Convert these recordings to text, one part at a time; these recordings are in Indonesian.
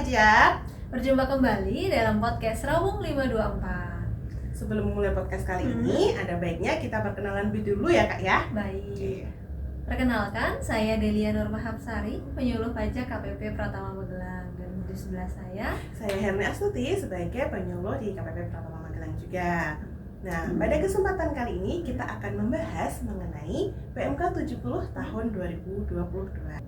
pajak. Berjumpa kembali dalam podcast Rawung 524. Sebelum mulai podcast kali ini, ada baiknya kita perkenalan dulu ya Kak ya. Baik. Perkenalkan, saya Delia Nur Mahabsari, penyuluh pajak KPP Pratama Magelang. Dan di sebelah saya Herni Astuti sebagai penyuluh di KPP Pratama Magelang juga. Nah, pada kesempatan kali ini kita akan membahas mengenai PMK 70 tahun 2022.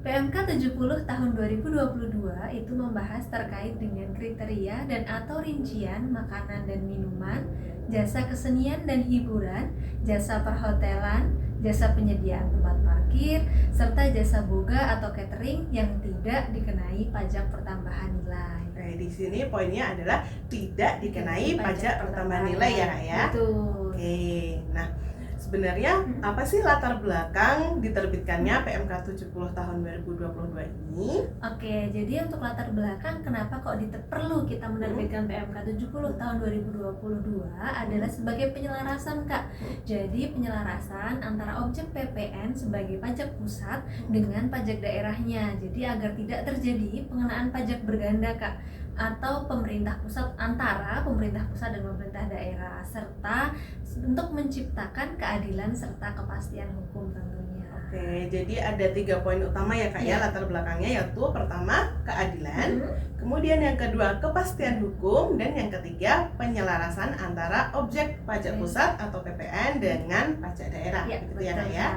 PMK 70 tahun 2022 itu membahas terkait dengan kriteria dan atau rincian makanan dan minuman, jasa kesenian dan hiburan, jasa perhotelan, jasa penyediaan tempat parkir, serta jasa boga atau catering yang tidak dikenai pajak pertambahan nilai. Nah, di sini poinnya adalah tidak dikenai pajak pertambahan nilai ya Kak ya. Betul. Oke, nah sebenarnya apa sih latar belakang diterbitkannya PMK 70 tahun 2022 ini? Oke, jadi untuk latar belakang kenapa kok perlu kita menerbitkan PMK 70 tahun 2022 adalah sebagai penyelarasan Kak. Jadi penyelarasan antara objek PPN sebagai pajak pusat dengan pajak daerahnya. Jadi agar tidak terjadi pengenaan pajak berganda Kak, atau pemerintah pusat antara pemerintah pusat dan pemerintah daerah, serta untuk menciptakan keadilan serta kepastian hukum tentunya. Oke, jadi ada 3 poin utama ya Kak ya latar belakangnya, yaitu pertama keadilan, kemudian yang kedua kepastian hukum, dan yang ketiga penyelarasan antara objek pajak pusat atau PPN dengan pajak daerah. Begitu ya Kak ya.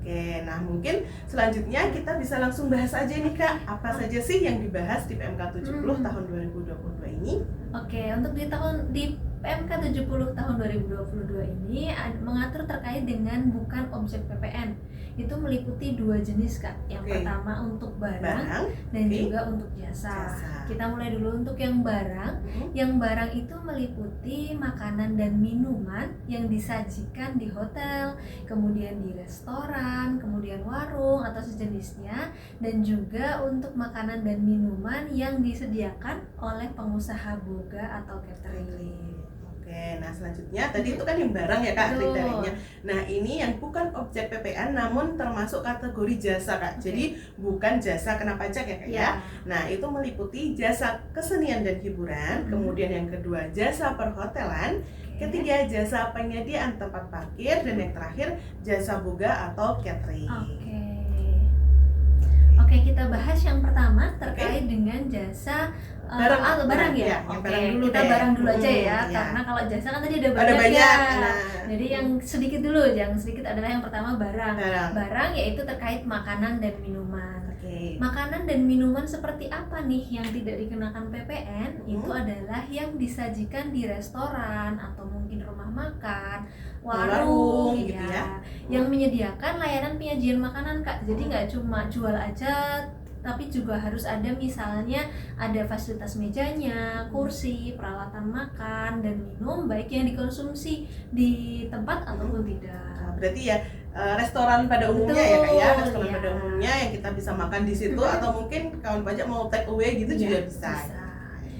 Oke, nah mungkin selanjutnya kita bisa langsung bahas aja nih Kak, apa saja sih yang dibahas di PMK 70 tahun 2022 ini? Oke, untuk di PMK 70 tahun 2022 ini mengatur terkait dengan bukan objek PPN. Itu meliputi 2 jenis Kak. Yang pertama untuk barang dan juga untuk jasa. Kita mulai dulu untuk yang barang. Yang barang itu meliputi makanan dan minuman yang disajikan di hotel, kemudian di restoran, kemudian warung atau sejenisnya, dan juga untuk makanan dan minuman yang disediakan oleh pengusaha boga atau catering. Oke, nah selanjutnya tadi itu kan yang barang ya Kak kriterianya. Nah ini yang bukan objek PPN namun termasuk kategori jasa Kak. Jadi bukan jasa kena pajak ya Kak ya. Nah itu meliputi jasa kesenian dan hiburan, kemudian yang kedua jasa perhotelan, ketiga jasa penyediaan tempat parkir, dan yang terakhir jasa boga atau catering. Oke, kita bahas yang pertama terkait dengan jasa barang ya. Kita barang dulu aja ya, karena kalau jasa kan tadi ada banyak ya. Jadi yang sedikit dulu, yang sedikit adalah yang pertama barang. Barang yaitu terkait makanan dan minuman. Makanan dan minuman seperti apa nih yang tidak dikenakan PPN? Itu adalah yang disajikan di restoran atau mungkin rumah makan, warung gitu ya. Yang menyediakan layanan penyajian makanan Kak. Jadi nggak cuma jual aja, tapi juga harus ada misalnya ada fasilitas mejanya, kursi, peralatan makan dan minum baik yang dikonsumsi di tempat ataupun tidak. Berarti ya restoran pada umumnya ya Kak ya, restoran pada umumnya yang kita bisa makan di situ, atau mungkin kawan pajak mau take away gitu juga bisa.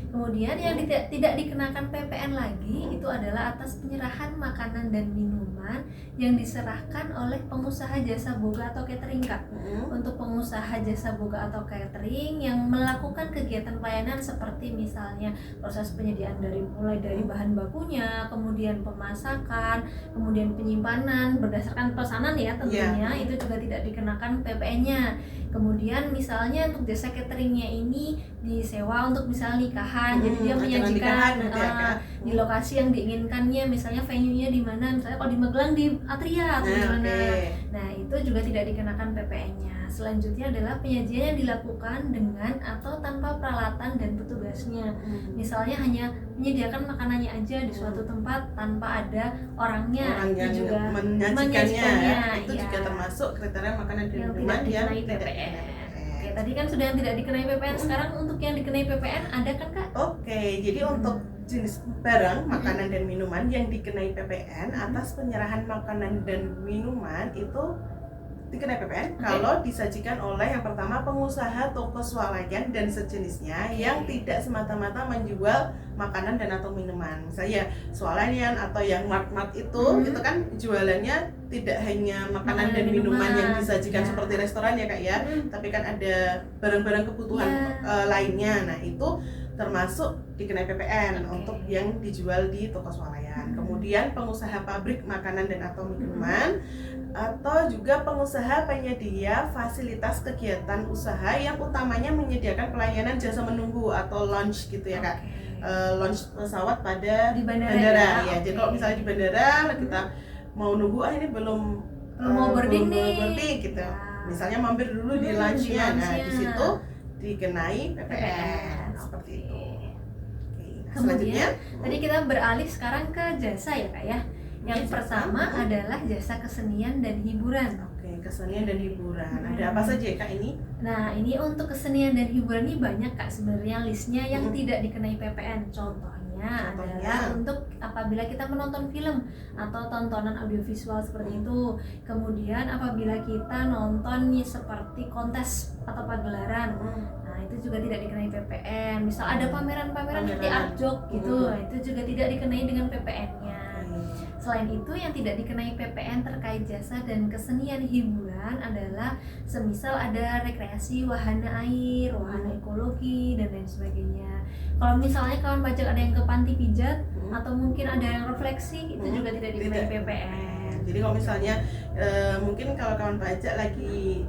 Kemudian yang tidak dikenakan PPN lagi itu adalah atas penyerahan makanan dan minuman yang diserahkan oleh pengusaha jasa boga atau catering Kak. Untuk pengusaha jasa boga atau catering yang melakukan kegiatan pelayanan seperti misalnya proses penyediaan mulai dari bahan bakunya, kemudian pemasakan, kemudian penyimpanan berdasarkan pesanan ya tentunya, itu juga tidak dikenakan PPN-nya. Kemudian misalnya untuk jasa cateringnya ini disewa untuk misalnya nikahan, jadi dia menyajikan di lokasi yang diinginkannya, misalnya venue-nya di mana, misalnya kalau di Magelang di Atria atau di mana. Nah itu juga tidak dikenakan PPN-nya. Selanjutnya adalah penyajian yang dilakukan dengan atau tanpa peralatan dan petugasnya. Misalnya hanya menyediakan makanannya aja di suatu tempat tanpa ada orangnya itu juga menyajikannya. Itu juga termasuk kriteria makanan dan minuman yang tidak dikenai PPN. Oke, tadi kan sudah yang tidak dikenai PPN, sekarang untuk yang dikenai PPN ada kan Kak? Oke, jadi untuk jenis barang, makanan dan minuman yang dikenai PPN atas penyerahan makanan dan minuman itu dikenai PPN Oke. kalau disajikan oleh yang pertama pengusaha toko swalayan dan sejenisnya yang tidak semata-mata menjual makanan dan atau minuman. Misalnya swalayan atau yang mart-mart itu kan jualannya tidak hanya makanan dan minuman yang disajikan seperti restoran ya Kak ya, tapi kan ada barang-barang kebutuhan lainnya. Nah, itu termasuk dikenai PPN untuk yang dijual di toko swalayan. Kemudian pengusaha pabrik makanan dan atau minuman atau juga pengusaha penyedia fasilitas kegiatan usaha yang utamanya menyediakan pelayanan jasa menunggu atau lounge gitu ya Kak. Lounge pesawat pada di bandara ya. Jadi kalau misalnya di bandara kita mau nunggu ini belum mau boarding gitu. Misalnya mampir dulu di lounge-nya. Nah, di situ dikenai PPN seperti itu. Kemudian tadi kita beralih sekarang ke jasa ya Kak ya. Yang pertama adalah jasa kesenian dan hiburan. Oke, kesenian dan hiburan. Ada apa saja Kak ini? Nah, ini untuk kesenian dan hiburan ini banyak Kak sebenarnya listnya yang tidak dikenai PPN. Contohnya adalah untuk apabila kita menonton film atau tontonan audiovisual seperti itu. Kemudian apabila kita nonton seperti kontes atau pagelaran. Nah, itu juga tidak dikenai PPN. Misal ada pameran-pameran seperti art job gitu. Nah, itu juga tidak dikenai dengan PPN-nya. Selain itu, yang tidak dikenai PPN terkait jasa dan kesenian hiburan adalah semisal ada rekreasi wahana air, wahana ekologi, dan lain sebagainya. Kalau misalnya kawan pajak ada yang ke panti pijat atau mungkin ada yang refleksi, itu juga tidak dikenai PPN. Jadi kalau misalnya mungkin kalau kawan pajak lagi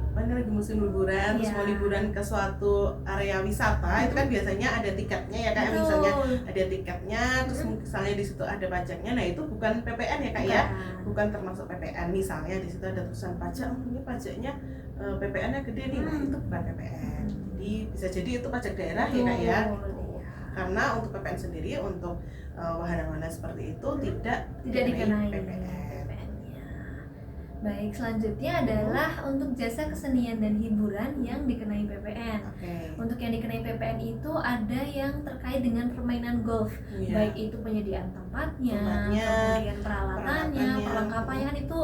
musim liburan, terus mau liburan ke suatu area wisata, itu kan biasanya ada tiketnya ya Kak. Misalnya ada tiketnya, terus misalnya di situ ada pajaknya. Nah, itu bukan PPN ya Kak ya, bukan termasuk PPN. Misalnya di situ ada tulisan pajak, ini pajaknya PPN-nya gede nih, nah itu bukan PPN. Jadi bisa jadi itu pajak daerah ya Kak ya. Karena untuk PPN sendiri untuk wahana-wahana seperti itu tidak dikenai PPN. Baik, selanjutnya adalah untuk jasa kesenian dan hiburan yang dikenai PPN. Untuk yang dikenai PPN itu ada yang terkait dengan permainan golf, baik itu penyediaan tempatnya, kemudian peralatannya, perlengkapannya, kan itu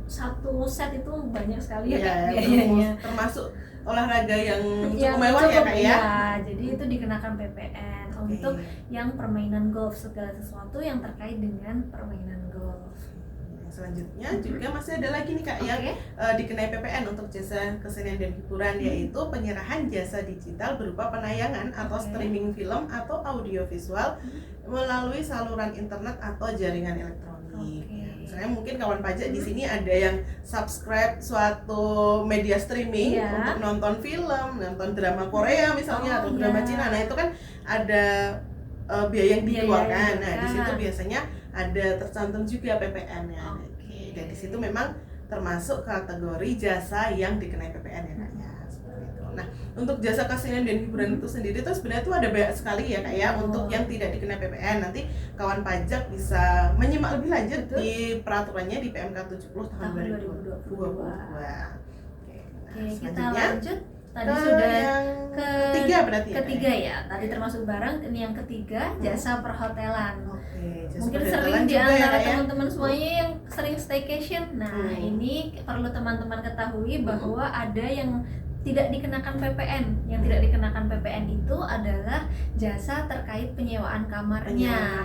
satu set itu banyak sekali ya Kak biayanya. Termasuk olahraga yang cukup mewah ya Kak ya. Jadi itu dikenakan PPN untuk yang permainan golf, segala sesuatu yang terkait dengan permainan golf. Selanjutnya juga masih ada lagi nih Kak yang dikenai PPN untuk jasa kesenian dan hiburan, yaitu penyerahan jasa digital berupa penayangan atau streaming film atau audiovisual melalui saluran internet atau jaringan elektronik. Misalnya mungkin kawan pajak di sini ada yang subscribe suatu media streaming untuk nonton film, nonton drama Korea misalnya atau drama Cina. Nah, itu kan ada biaya yang dikeluarkan. Nah, di situ biasanya ada tercantum juga PPN-nya. Dan di situ memang termasuk kategori jasa yang dikenai PPN ya Kak ya. Seperti itu. Nah, untuk jasa kesenian dan hiburan itu sendiri itu sebenarnya itu ada banyak sekali ya Kak ya untuk yang tidak dikenai PPN. Nanti kawan pajak bisa menyimak lebih lanjut di peraturannya di PMK 70 tahun 2022. Oke, kita lanjut. Tadi sudah yang ketiga berarti ketiga ya. Tadi termasuk barang, ini yang ketiga jasa perhotelan. Jasa mungkin perhotelan sering di antara ya, teman-teman semuanya yang sering staycation. Nah, ini perlu teman-teman ketahui bahwa ada yang tidak dikenakan PPN. Yang tidak dikenakan PPN itu adalah jasa terkait penyewaan kamarnya.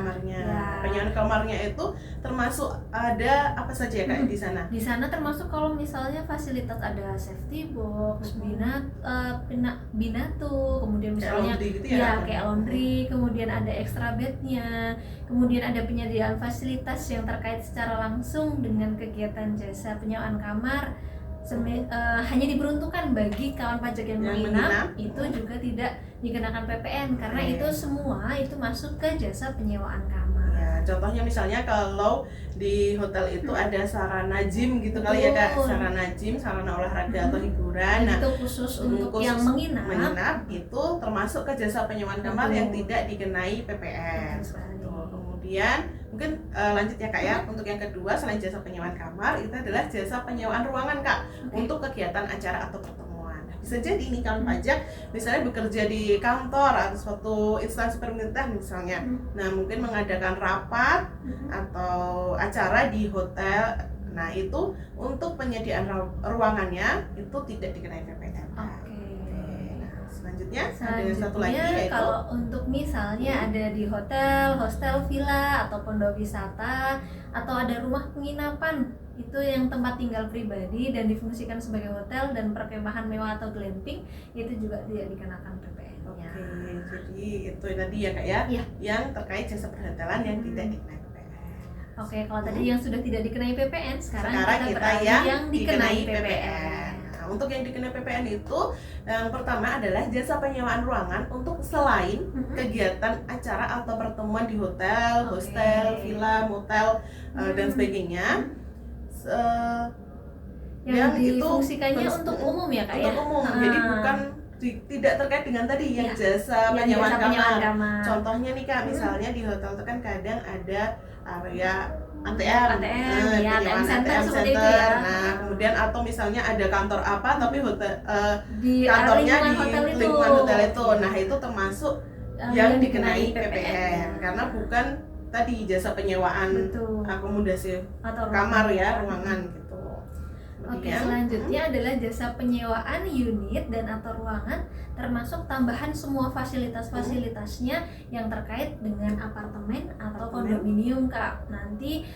Penyewaan kamarnya itu termasuk ada apa saja ya Kak di sana? Di sana termasuk kalau misalnya fasilitas ada safety box, binatu, kemudian misalnya kayak laundry, kemudian ada extra bednya, kemudian ada penyediaan fasilitas yang terkait secara langsung dengan kegiatan jasa penyewaan kamar. Hanya diperuntukkan bagi kawan pajak yang menginap, itu juga tidak dikenakan PPN karena itu semua itu masuk ke jasa penyewaan kamar. Ya, contohnya misalnya kalau di hotel itu ada sarana gym gitu kali ya Kak, sarana gym, sarana olahraga atau hiburan. Nah, itu khusus untuk yang menginap itu termasuk ke jasa penyewaan kamar yang tidak dikenai PPN. Kemudian mungkin lanjut ya Kak ya, untuk yang kedua selain jasa penyewaan kamar itu adalah jasa penyewaan ruangan Kak untuk kegiatan acara atau pertemuan. Bisa jadi ini kawan pajak misalnya bekerja di kantor atau suatu instansi pemerintah misalnya, nah mungkin mengadakan rapat atau acara di hotel. Nah, itu untuk penyediaan ruangannya itu tidak dikenai PPN. Oke. Nah, selanjutnya ada satu lagi yaitu kalau untuk misalnya ada di hotel, hostel, villa atau pondok wisata atau ada rumah penginapan itu yang tempat tinggal pribadi dan difungsikan sebagai hotel dan perkemahan mewah atau glamping itu juga tidak dikenakan PPN-nya. Oke, jadi itu tadi ya Kak ya, Iya. yang terkait jasa perhotelan yang tidak dikenai PPN. Oke, kalau tadi yang sudah tidak dikenai PPN, sekarang kita kita beralih yang dikenai PPN. Nah, untuk yang dikenai PPN itu yang pertama adalah jasa penyewaan ruangan untuk selain kegiatan acara atau pertemuan di hotel, Oke. hostel, villa, motel dan sebagainya. Yang itu difungsikannya untuk umum ya Kak ya? Untuk umum, jadi bukan tidak terkait dengan tadi yang jasa Yang penyewaan jasa penyewaan kamar. kamar. Contohnya nih Kak, misalnya di hotel itu kan kadang ada area ATM, ya, ATM center seperti itu ya. Nah, kemudian atau misalnya ada kantor apa tapi hotel Di kantornya di lingkungan lingkungan hotel hotel itu. Nah, itu termasuk yang dikenai PPN karena bukan tadi jasa penyewaan Betul. akomodasi Atau kamar ruangan. ya, ruangan gitu. Oke, Kemudian, selanjutnya adalah jasa penyewaan unit dan atau ruangan termasuk tambahan semua fasilitas-fasilitasnya yang terkait dengan apartemen atau kondominium Kak. Nanti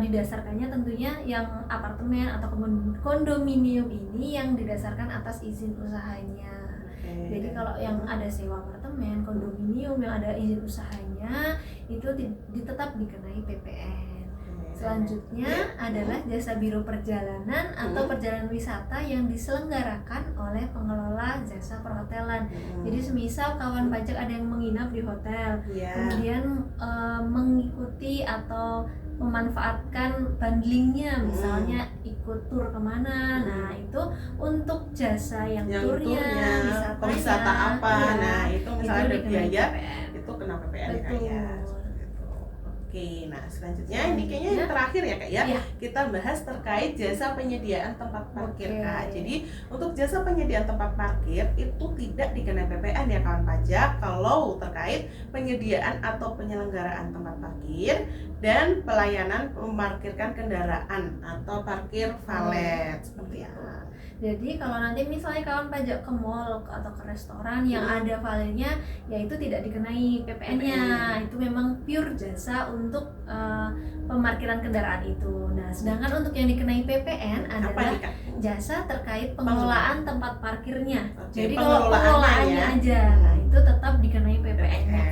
didasarkannya tentunya yang apartemen atau kondominium ini yang didasarkan atas izin usahanya. Jadi kalau yang ada sewa apartemen, kondominium yang ada izin usahanya itu tetap dikenai PPN. Selanjutnya adalah jasa biro perjalanan atau perjalanan wisata yang diselenggarakan oleh pengelola jasa perhotelan. Jadi semisal kawan pajak ada yang menginap di hotel, kemudian mengikuti atau memanfaatkan bundlingnya, misalnya ikut tur kemana. Nah itu untuk jasa yang turnya, wisata apa, ya, nah itu misalnya ada biaya PPN. itu kena PPN ya Kak ya. Oke, nah selanjutnya ini kayaknya yang terakhir ya Kak ya. Kita bahas terkait jasa penyediaan tempat parkir Kak. Jadi untuk jasa penyediaan tempat parkir itu tidak dikenai PPN ya kawan pajak kalau terkait penyediaan atau penyelenggaraan tempat parkir dan pelayanan memarkirkan kendaraan atau parkir valet seperti itu. Jadi kalau nanti misalnya kawan pajak ke mall atau ke restoran yang ada valetnya, ya itu tidak dikenai PPN-nya. Itu memang pure jasa untuk pemarkiran kendaraan itu. Nah, sedangkan untuk yang dikenai PPN adalah jasa terkait pengelolaan tempat parkirnya. Jadi kalau pengelolaannya aja, nah itu tetap dikenai PPN-nya.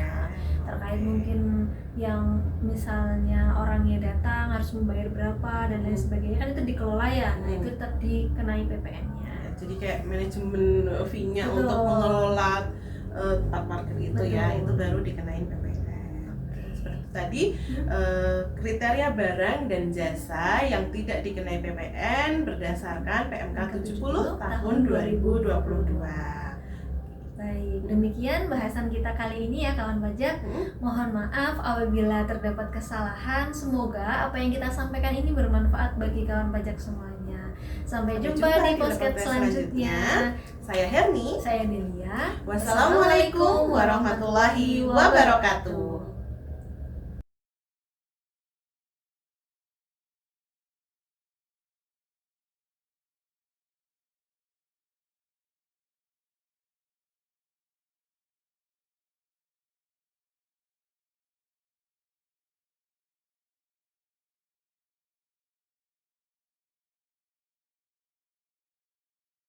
Terkait mungkin yang misalnya orangnya datang harus membayar berapa dan lain sebagainya kan itu dikelola ya, nah itu tetap dikenai PPN-nya. Jadi kayak manajemen fee-nya untuk mengelola tempat parkir itu ya, itu baru dikenain PPN. Seperti tadi kriteria barang dan jasa yang tidak dikenai PPN berdasarkan PMK 70 tahun 2022. Baik, demikian bahasan kita kali ini ya kawan pajak. Mohon maaf apabila terdapat kesalahan. Semoga apa yang kita sampaikan ini bermanfaat bagi kawan pajak semuanya. Sampai jumpa di podcast selanjutnya. Saya Herni, saya Delia. wassalamualaikum warahmatullahi wabarakatuh.